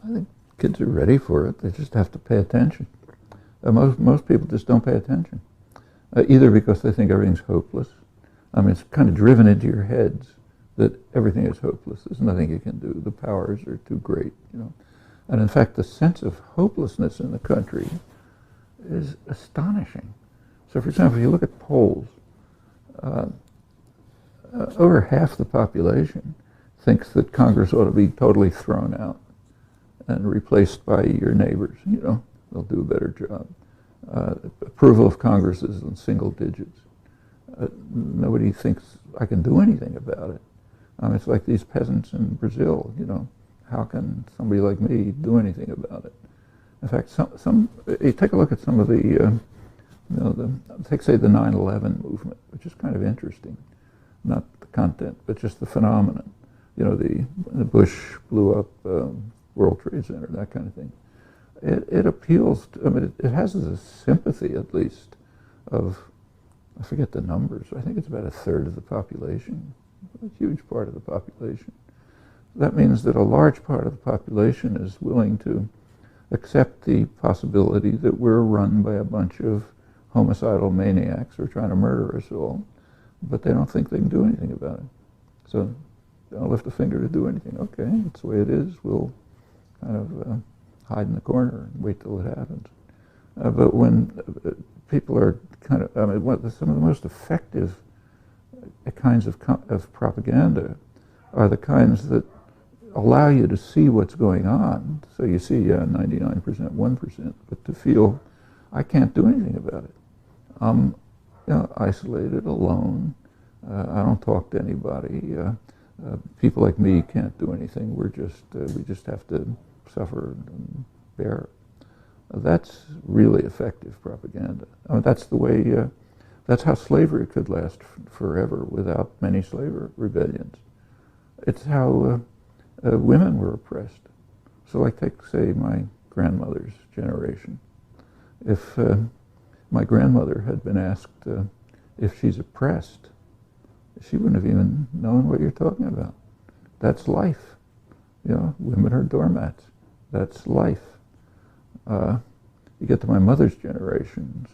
I think kids are ready for it. They just have to pay attention. Most people just don't pay attention, either because they think everything's hopeless. I mean, it's kind of driven into your heads that everything is hopeless. There's nothing you can do. The powers are too great, you know. And in fact, the sense of hopelessness in the country is astonishing. So, for example, if you look at polls, over half the population thinks that Congress ought to be totally thrown out and replaced by your neighbors. You know, they'll do a better job. Approval of Congress is in single digits. Nobody thinks I can do anything about it. It's like these peasants in Brazil. You know, how can somebody like me do anything about it? In fact, you take a look at some of the, take say the 9/11 movement, which is kind of interesting. Not the content, but just the phenomenon. You know, the Bush blew up World Trade Center, that kind of thing. It appeals to, I mean, it has a sympathy, at least, of, I forget the numbers, I think it's about a third of the population, a huge part of the population. That means that a large part of the population is willing to accept the possibility that we're run by a bunch of homicidal maniacs who are trying to murder us all, but they don't think they can do anything about it. So they don't lift a finger to do anything. Okay, that's the way it is. We'll kind of hide in the corner and wait till it happens. But when people are kind of, some of the most effective kinds of propaganda are the kinds that allow you to see what's going on. So you see, 99%, 1%, but to feel, I can't do anything about it. I'm isolated, alone. I don't talk to anybody. People like me can't do anything. We just have to suffer and bear it. That's really effective propaganda. I mean, that's the way, that's how slavery could last forever without many slave rebellions. It's how women were oppressed. So like take, say, my grandmother's generation. If my grandmother had been asked if she's oppressed, she wouldn't have even known what you're talking about. That's life. You know, women are doormats. That's life. You get to my mother's generation,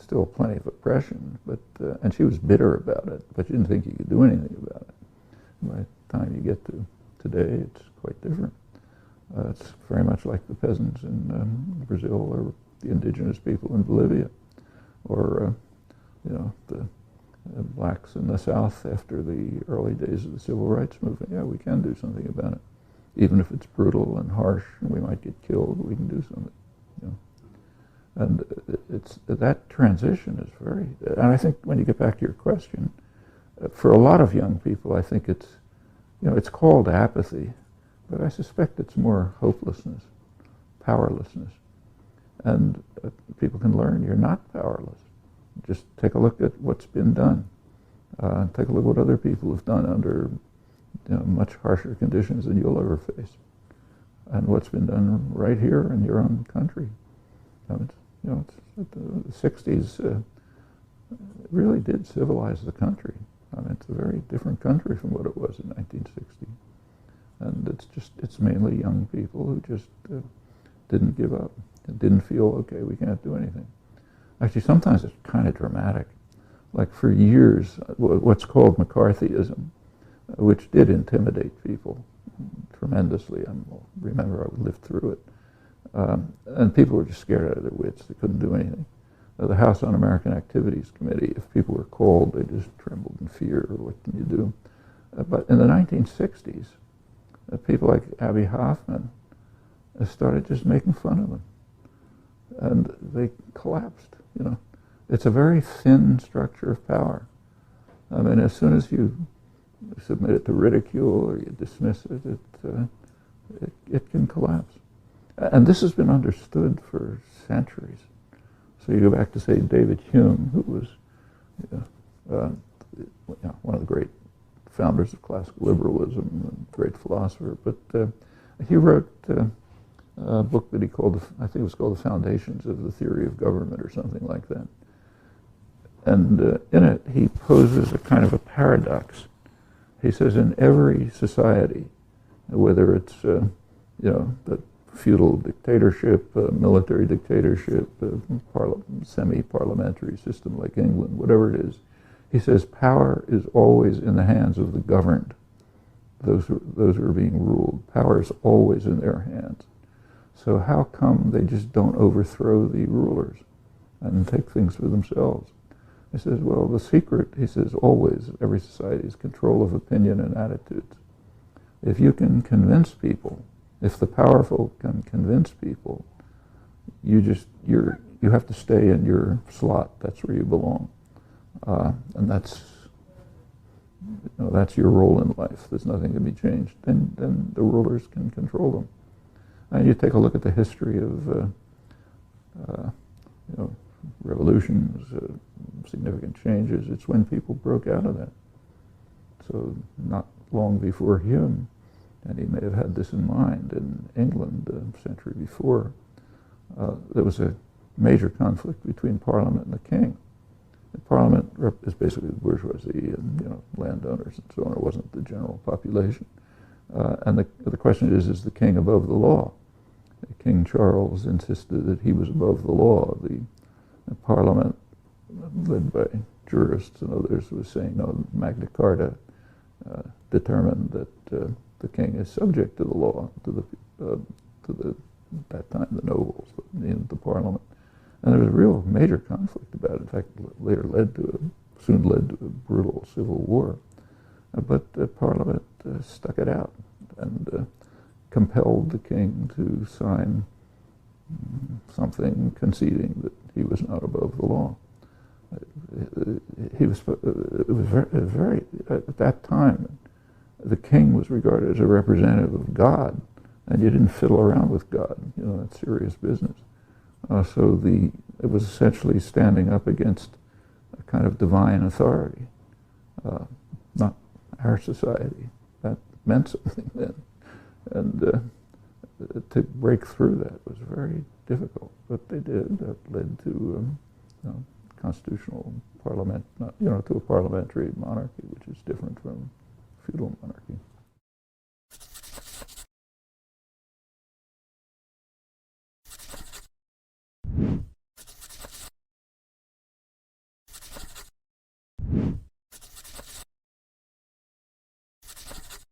still plenty of oppression, but and she was bitter about it, but she didn't think you could do anything about it. By the time you get to today, it's quite different. It's very much like the peasants in Brazil, or the indigenous people in Bolivia, or the blacks in the South after the early days of the civil rights movement. Yeah, we can do something about it. Even if it's brutal and harsh and we might get killed, we can do something. You know? And that transition is very, and I think when you get back to your question, for a lot of young people, I think it's called apathy, but I suspect it's more hopelessness, powerlessness. And people can learn you're not powerless. Just take a look at what's been done. Take a look at what other people have done under much harsher conditions than you'll ever face, and what's been done right here in your own country. The 60s really did civilize the country. It's a very different country from what it was in 1960, and it's mainly young people who just didn't give up, didn't feel okay, we can't do anything. Actually, sometimes it's kind of dramatic. Like for years, what's called McCarthyism, which did intimidate people tremendously. I remember I lived through it. And people were just scared out of their wits. They couldn't do anything. The House Un-American Activities Committee, if people were called, they just trembled in fear. What can you do? But in the 1960s, people like Abbie Hoffman started just making fun of them. And they collapsed, It's a very thin structure of power. I mean, as soon as you submit it to ridicule or you dismiss it, it can collapse. And this has been understood for centuries. So you go back to, say, David Hume, who was one of the great founders of classical liberalism, a great philosopher, but he wrote a book that he called, I think it was called The Foundations of the Theory of Government or something like that. And in it, he poses a kind of a paradox. He says in every society, whether it's that feudal dictatorship, military dictatorship, semi-parliamentary system like England, whatever it is. He says power is always in the hands of the governed. Those who are being ruled. Power is always in their hands. So how come they just don't overthrow the rulers and take things for themselves? He says, well, the secret, he says, always, every society is control of opinion and attitudes. If you can convince people, if the powerful can convince people, you have to stay in your slot. That's where you belong, and that's your role in life. There's nothing to be changed. Then the rulers can control them. And you take a look at the history of revolutions, significant changes. It's when people broke out of that. So not long before Hume, and he may have had this in mind, in England a century before, there was a major conflict between Parliament and the king. The Parliament is basically the bourgeoisie and landowners and so on. It wasn't the general population. And the question is the king above the law? King Charles insisted that he was above the law. The Parliament, led by jurists and others, was saying, no, Magna Carta determined that the king is subject to the law, to at that time the nobles, in the Parliament. And there was a real major conflict about it. In fact, later soon led to a brutal civil war. But the Parliament stuck it out and compelled the king to sign something conceding that he was not above the law. It was very, at that time, the king was regarded as a representative of God, and you didn't fiddle around with God. That's serious business. So it was essentially standing up against a kind of divine authority, not our society. That meant something then. And to break through that was very difficult, but they did. That led to constitutional parliament, to a parliamentary monarchy, which is different from feudal monarchy.